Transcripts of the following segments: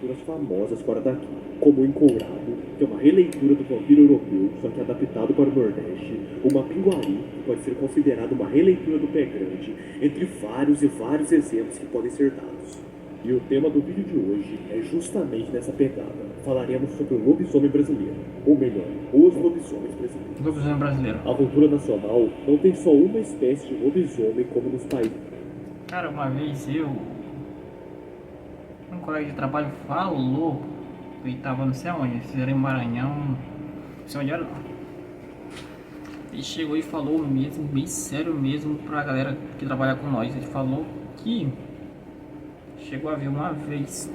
aventuras famosas fora daqui, como o Encourado, que é uma releitura do vampiro europeu, só que adaptado para o Nordeste, o Mapinguari, que pode ser considerado uma releitura do Pé Grande, entre vários e vários exemplos que podem ser dados. E o tema do vídeo de hoje é justamente nessa pegada. Falaremos sobre o lobisomem brasileiro, ou melhor, os lobisomens brasileiros. Lobisomem brasileiro. A cultura nacional não tem só uma espécie de lobisomem como nos países. Cara, uma vez um colega de trabalho falou, ele tava não sei aonde, fizeram em Maranhão, não sei onde era não. Ele chegou e falou mesmo, bem sério mesmo pra galera que trabalha com nós. Ele falou que chegou a ver uma vez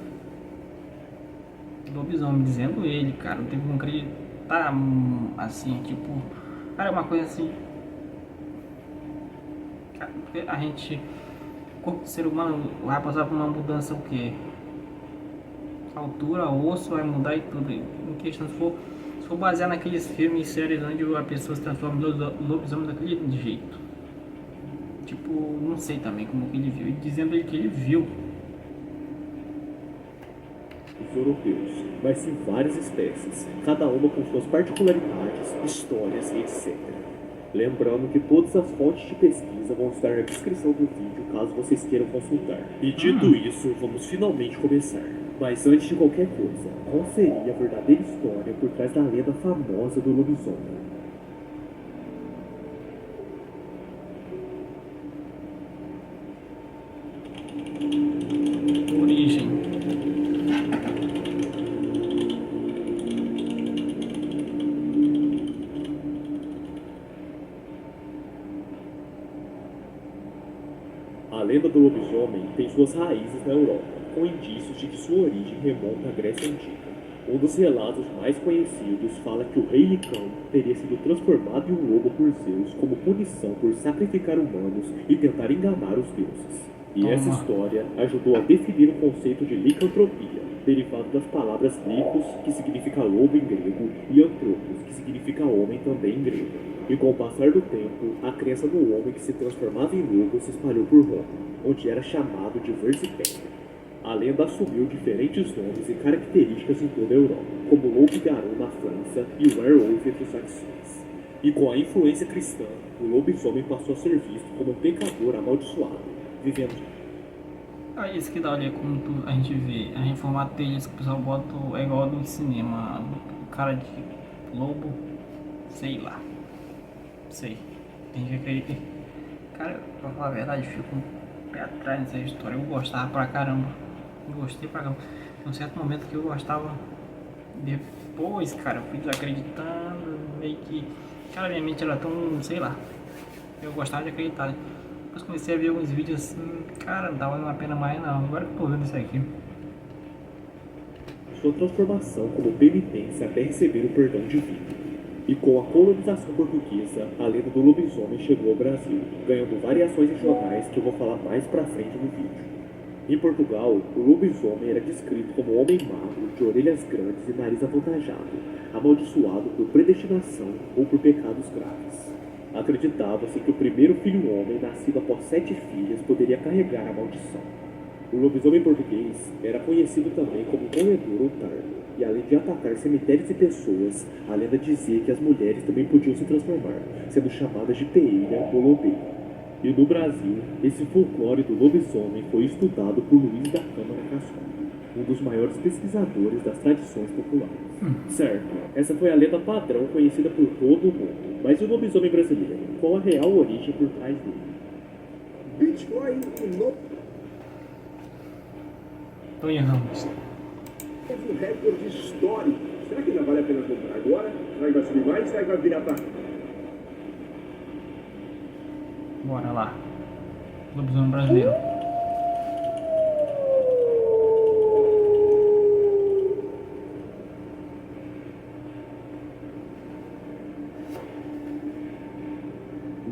lobisomem, dizendo ele, cara, não teve como acreditar, assim, tipo, cara, é uma coisa assim, cara, a gente, o corpo do ser humano vai passar por uma mudança, o que? Altura, osso, vai mudar e tudo. Em questão, se for basear naqueles filmes e séries onde a pessoa se transforma em lobisomem daquele jeito, tipo, não sei também como que ele viu, e dizendo ele que ele viu. Os europeus, mas sim várias espécies, cada uma com suas particularidades, histórias e etc. Lembrando que todas as fontes de pesquisa vão estar na descrição do vídeo caso vocês queiram consultar. E dito isso, vamos finalmente começar. Mas antes de qualquer coisa, qual seria a verdadeira história por trás da lenda famosa do lobisomem? Origem. A lenda do lobisomem tem suas raízes na Europa, com indícios de que sua origem remonta à Grécia Antiga. Um dos relatos mais conhecidos fala que o rei Licão teria sido transformado em um lobo por Zeus como punição por sacrificar humanos e tentar enganar os deuses. E essa história ajudou a definir o conceito de licantropia, derivado das palavras licos, que significa lobo em grego, e antropos, que significa homem também em grego. E com o passar do tempo, a crença no homem que se transformava em lobo se espalhou por Roma, onde era chamado de Versipédia. A lenda assumiu diferentes nomes e características em toda a Europa, como o loup-garou na França e o werewolf entre os saxões. E com a influência cristã, o lobisomem passou a ser visto como um pecador amaldiçoado, vivendo... Ah, isso que dá, olha como a gente vê, a gente formato deles que o pessoal bota é igual do cinema, cara de lobo, sei lá, sei, tem que acreditar. Cara, pra falar a verdade, eu fico um pé atrás nessa história, eu gostava pra caramba, gostei pra caramba, tem um certo momento que eu gostava, depois, cara, eu fui desacreditando, meio que, cara, minha mente era tão, sei lá, eu gostava de acreditar. Depois comecei a ver alguns vídeos assim, cara, não tava valendo a pena mais não, agora que eu tô vendo isso aqui. Sua transformação como penitência até receber o perdão divino. E com a colonização portuguesa, a lenda do lobisomem chegou ao Brasil, ganhando variações em jornais que eu vou falar mais pra frente no vídeo. Em Portugal, o lobisomem era descrito como um homem magro, de orelhas grandes e nariz avantajado, amaldiçoado por predestinação ou por pecados graves. Acreditava-se que o primeiro filho homem, nascido após 7 filhas, poderia carregar a maldição. O lobisomem português era conhecido também como roedor ou tardo, e além de atacar cemitérios e pessoas, a lenda dizia que as mulheres também podiam se transformar, sendo chamadas de peeira ou lobeira. E no Brasil, esse folclore do lobisomem foi estudado por Luiz da Câmara Cascudo, um dos maiores pesquisadores das tradições populares. Certo, essa foi a lenda padrão conhecida por todo o mundo, mas e o lobisomem brasileiro? Qual a real origem por trás dele? Bitcoin e novo Tony Ramos. recorde histórico. Será que ainda vale a pena comprar agora? Será que vai subir mais? Será que vai virar para... Bora lá. Lobisomem brasileiro.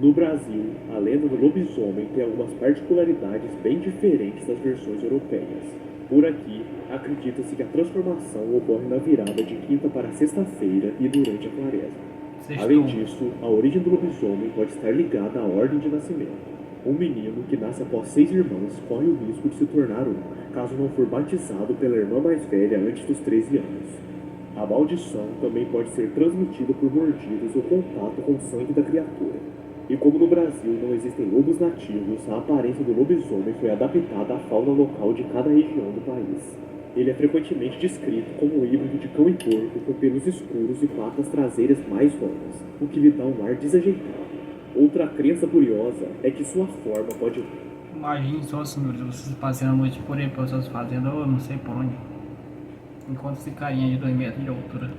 No Brasil, a lenda do lobisomem tem algumas particularidades bem diferentes das versões europeias. Por aqui, acredita-se que a transformação ocorre na virada de quinta para sexta-feira e durante a quaresma. Sextou. Além disso, a origem do lobisomem pode estar ligada à ordem de nascimento. Um menino que nasce após 6 irmãos corre o risco de se tornar um, caso não for batizado pela irmã mais velha antes dos 13 anos. A maldição também pode ser transmitida por mordidas ou contato com o sangue da criatura. E como no Brasil não existem lobos nativos, a aparência do lobisomem foi adaptada à fauna local de cada região do país. Ele é frequentemente descrito como um híbrido de cão e porco com pelos escuros e patas traseiras mais longas, o que lhe dá um ar desajeitado. Outra crença curiosa é que sua forma pode... Imagine só, senhores, vocês passeando a noite por aí, pelas suas fazendas, eu não sei por onde. Enquanto esse carinha de 2 metros de altura.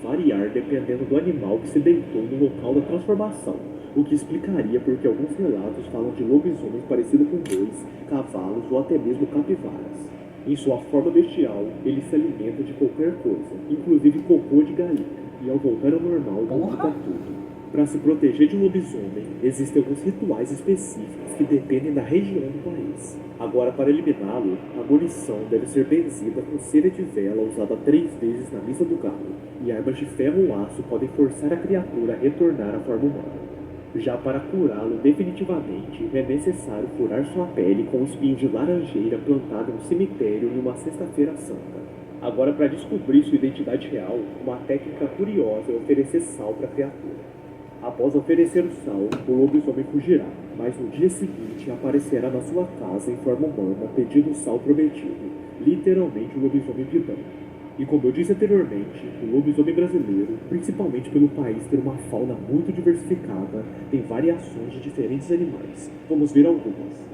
variar dependendo do animal que se deitou no local da transformação, o que explicaria porque alguns relatos falam de lobisomens parecidos com bois, cavalos ou até mesmo capivaras. Em sua forma bestial, ele se alimenta de qualquer coisa, inclusive cocô de galinha, e ao voltar ao normal, vomita tudo. Para se proteger de um lobisomem, existem alguns rituais específicos que dependem da região do país. Agora, para eliminá-lo, a munição deve ser benzida com cera de vela usada 3 vezes na missa do galo, e armas de ferro ou aço podem forçar a criatura a retornar à forma humana. Já para curá-lo definitivamente, é necessário furar sua pele com um espinho de laranjeira plantado em um cemitério em uma sexta-feira santa. Agora, para descobrir sua identidade real, uma técnica curiosa é oferecer sal para a criatura. Após oferecer o sal, o lobisomem fugirá, mas no dia seguinte aparecerá na sua casa em forma humana pedindo o sal prometido, literalmente o lobisomem bidão. E como eu disse anteriormente, o lobisomem brasileiro, principalmente pelo país ter uma fauna muito diversificada, tem variações de diferentes animais. Vamos ver algumas.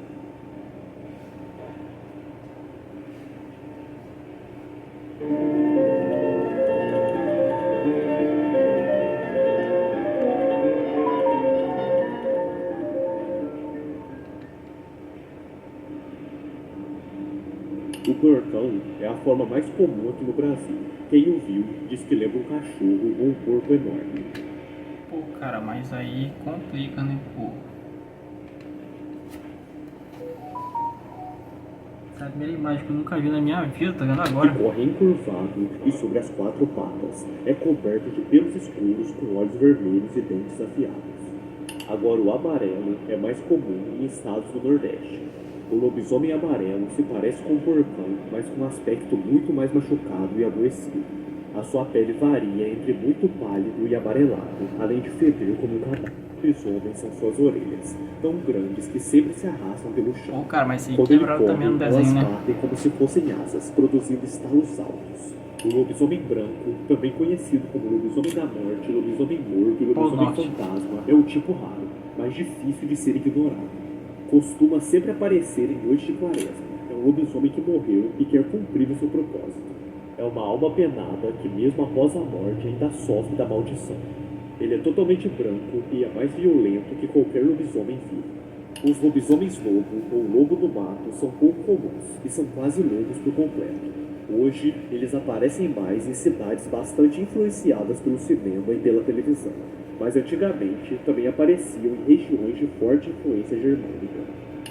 O porcão é a forma mais comum aqui no Brasil. Quem o viu diz que lembra um cachorro ou um porco enorme. Pô, cara, mas aí complica, né, pô? Essa é a primeira imagem que eu nunca vi na minha vida, tá vendo agora? Que corre encurvado e sobre as 4 patas. É coberto de pelos escuros com olhos vermelhos e dentes afiados. Agora o amarelo é mais comum em estados do Nordeste. O lobisomem amarelo se parece com um porcão, mas com um aspecto muito mais machucado e adoecido. A sua pele varia entre muito pálido e amarelado, além de feder como um cadáver. Os homens são suas orelhas, tão grandes que sempre se arrastam pelo chão. Pô, cara, mas isso Quando aí ele quebraram também no come, elas desenho, né? batem como se fossem asas, produzindo estalos altos. O lobisomem branco, também conhecido como lobisomem da morte, lobisomem morto e lobisomem Norte. fantasma, é um tipo raro, mas difícil de ser ignorado. Costuma sempre aparecer em noite de quaresma. É um lobisomem que morreu e quer cumprir o seu propósito. É uma alma penada que mesmo após a morte ainda sofre da maldição. Ele é totalmente branco e é mais violento que qualquer lobisomem vivo. Os lobisomens lobo ou lobo do mato são pouco comuns e são quase lobos por completo. Hoje, eles aparecem mais em cidades bastante influenciadas pelo cinema e pela televisão, mas antigamente também apareciam em regiões de forte influência germânica.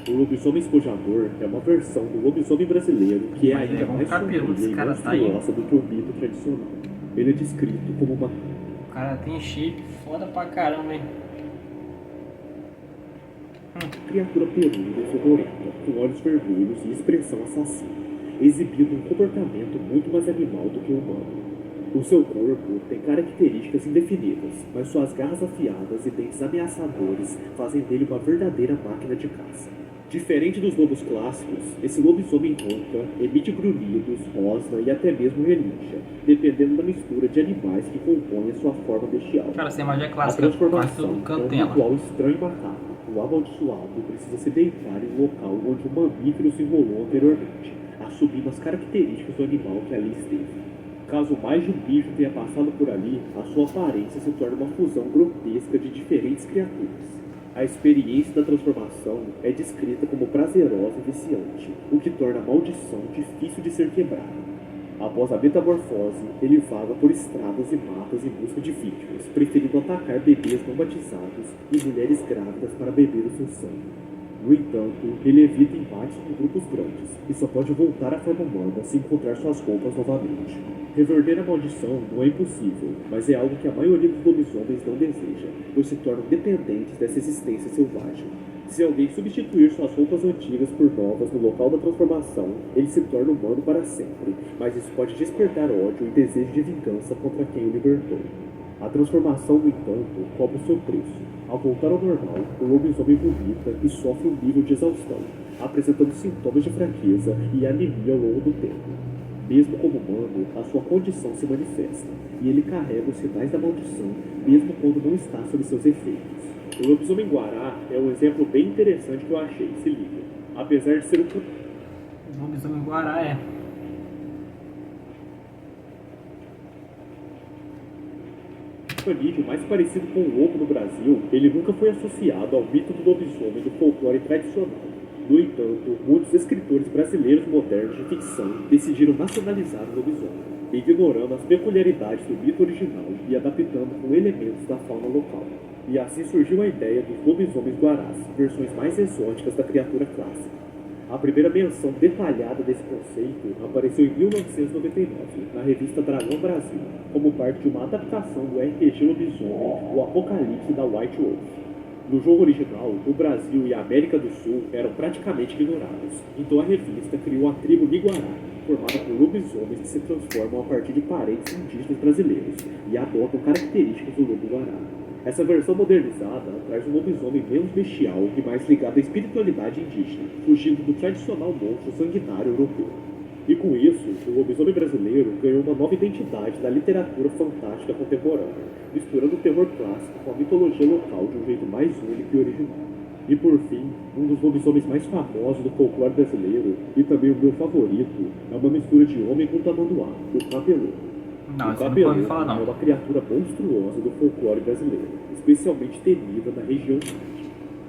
O lobisomem espojador é uma versão do lobisomem brasileiro que é Mas ainda é um mais capiroto, sombria esse e cara tá aí. monstruosa do que o mito tradicional. Ele é descrito como uma O cara tem shape foda pra caramba, hein? criatura peluda e fedorenta, com olhos vermelhos e expressão assassina, exibindo um comportamento muito mais animal do que humano. O seu corpo tem características indefinidas, mas suas garras afiadas e dentes ameaçadores fazem dele uma verdadeira máquina de caça. Diferente dos lobos clássicos, esse lobisomem ronca, emite grunhidos, rosna e até mesmo relincha, dependendo da mistura de animais que compõem a sua forma bestial. Cara, essa imagem é A clássica, quase transformação tudo é um cantela. ritual estranho e macabro. O amaldiçoado precisa se deitar em um local onde um mamífero se enrolou anteriormente, assumindo as características do animal que ali esteve. Caso mais de um bicho tenha passado por ali, a sua aparência se torna uma fusão grotesca de diferentes criaturas. A experiência da transformação é descrita como prazerosa e viciante, o que torna a maldição difícil de ser quebrada. Após a metamorfose, ele vaga por estradas e matas em busca de vítimas, preferindo atacar bebês não batizados e mulheres grávidas para beber o seu sangue. No entanto, ele evita embates com grupos grandes e só pode voltar à forma humana se encontrar suas roupas novamente. Reverter a maldição não é impossível, mas é algo que a maioria dos lobisomens não deseja, pois se tornam dependentes dessa existência selvagem. Se alguém substituir suas roupas antigas por novas no local da transformação, ele se torna humano para sempre, mas isso pode despertar ódio e desejo de vingança contra quem o libertou. A transformação, no entanto, cobra o seu preço. Ao voltar ao normal, o lobisomem vomita e sofre um nível de exaustão, apresentando sintomas de fraqueza e anemia ao longo do tempo. Mesmo como humano, a sua condição se manifesta, e ele carrega os sinais da maldição, mesmo quando não está sob seus efeitos. O lobisomem guará é um exemplo bem interessante que eu achei, se liga. Apesar de ser O lobisomem guará é. canídeo mais parecido com o lobo no Brasil, ele nunca foi associado ao mito do lobisomem do folclore tradicional. No entanto, muitos escritores brasileiros modernos de ficção decidiram nacionalizar o lobisomem, ignorando as peculiaridades do mito original e adaptando com elementos da fauna local. E assim surgiu a ideia dos lobisomens guarás, versões mais exóticas da criatura clássica. A primeira menção detalhada desse conceito apareceu em 1999, na revista Dragão Brasil, como parte de uma adaptação do RPG Lobisomem, O Apocalipse da White Wolf. No jogo original, o Brasil e a América do Sul eram praticamente ignorados, então a revista criou a tribo Niguará, formada por lobisomens que se transformam a partir de parentes indígenas brasileiros e adotam características do lobo guará. Essa versão modernizada traz um lobisomem menos bestial e mais ligado à espiritualidade indígena, fugindo do tradicional monstro sanguinário europeu. E com isso, o lobisomem brasileiro ganhou uma nova identidade na literatura fantástica contemporânea, misturando o terror clássico com a mitologia local de um jeito mais único e original. E por fim, um dos lobisomens mais famosos do folclore brasileiro, e também o meu favorito, é uma mistura de homem com tamanduá, o cabeludo. Não, O você não pode cabeludo falar não. é uma criatura monstruosa do folclore brasileiro, especialmente temida na região sul.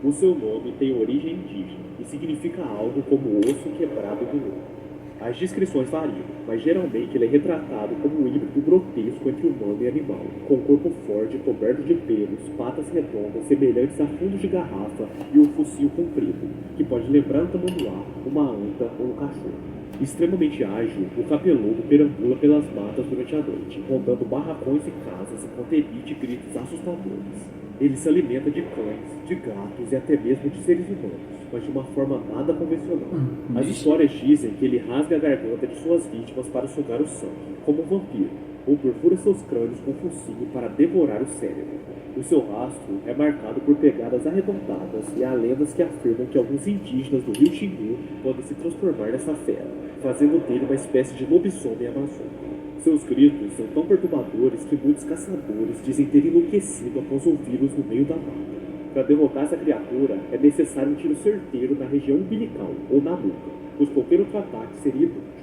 O seu nome tem origem indígena e significa algo como osso quebrado do lobo. As descrições variam, mas geralmente ele é retratado como um híbrido grotesco entre humano e animal, com corpo forte coberto de pelos, patas redondas semelhantes a fundos de garrafa e um focinho comprido, que pode lembrar um tamanduá, uma anta ou um cachorro. Extremamente ágil, o capeludo perambula pelas matas durante a noite, rondando barracões e casas enquanto emite gritos assustadores. Ele se alimenta de cães, de gatos e até mesmo de seres humanos, mas de uma forma nada convencional. As histórias dizem que ele rasga a garganta de suas vítimas para sugar o sangue, como um vampiro, ou perfura seus crânios com focinho para devorar o cérebro. O seu rastro é marcado por pegadas arredondadas e há lendas que afirmam que alguns indígenas do rio Xingu podem se transformar nessa fera, fazendo dele uma espécie de lobisomem amazônico. Seus gritos são tão perturbadores que muitos caçadores dizem ter enlouquecido após ouvi-los no meio da mata. Para derrotar essa criatura, é necessário um tiro certeiro na região umbilical ou na nuca, pois qualquer outro ataque seria inútil.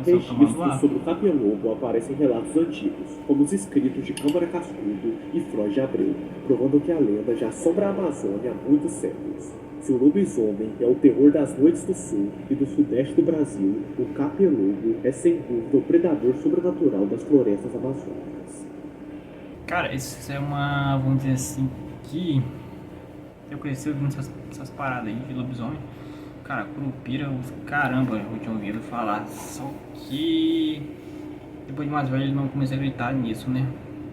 Registros sobre o capelobo aparecem em relatos antigos, como os escritos de Câmara Cascudo e Freud de Abreu, provando que a lenda já assombra a Amazônia há muitos séculos. Se o lobisomem é o terror das noites do sul e do sudeste do Brasil, o capelobo é sem dúvida o predador sobrenatural das florestas amazônicas. Cara, isso é uma, vamos dizer assim, que eu conheci ouvindo essas paradas aí de lobisomem. Cara, curupira, caramba, eu tinha ouvido falar. Só que depois de mais velho eu não comecei a acreditar nisso, né?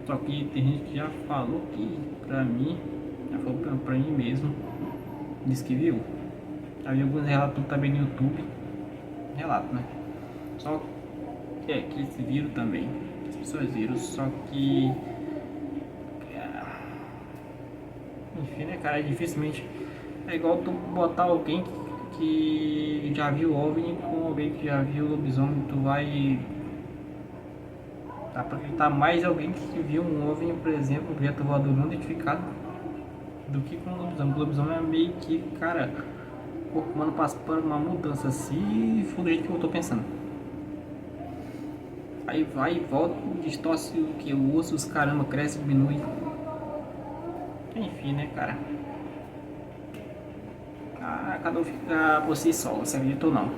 Só que tem gente que já falou que pra mim, já falou pra mim mesmo, disse que viu. Já vi alguns relatos também no YouTube. Relato, né? Só que eles viram também. As pessoas viram, só que enfim, né, cara, dificilmente é igual tu botar alguém que já viu OVNI com alguém que já viu lobisomem. Tu vai dá pra acreditar mais alguém que viu um OVNI, por exemplo, um objeto voador não identificado, do que com o lobisomem. O lobisomem é meio que, cara, o corpo humano passa por uma mudança assim, foi do jeito que eu tô pensando. Aí vai e volta, distorce o que? O osso, os caramba, cresce, diminui. Enfim, né, cara? Cada um fica por si só, você acredita ou não?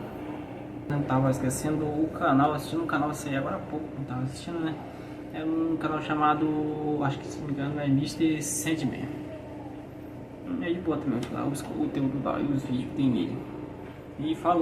Não tava esquecendo o canal, assistindo um canal assim agora há pouco, não tava assistindo, né? É um canal chamado, acho que se não me engano, é Mr. Sandman. É de boa também, lá, o conteúdo lá e os vídeos que tem nele. E falou.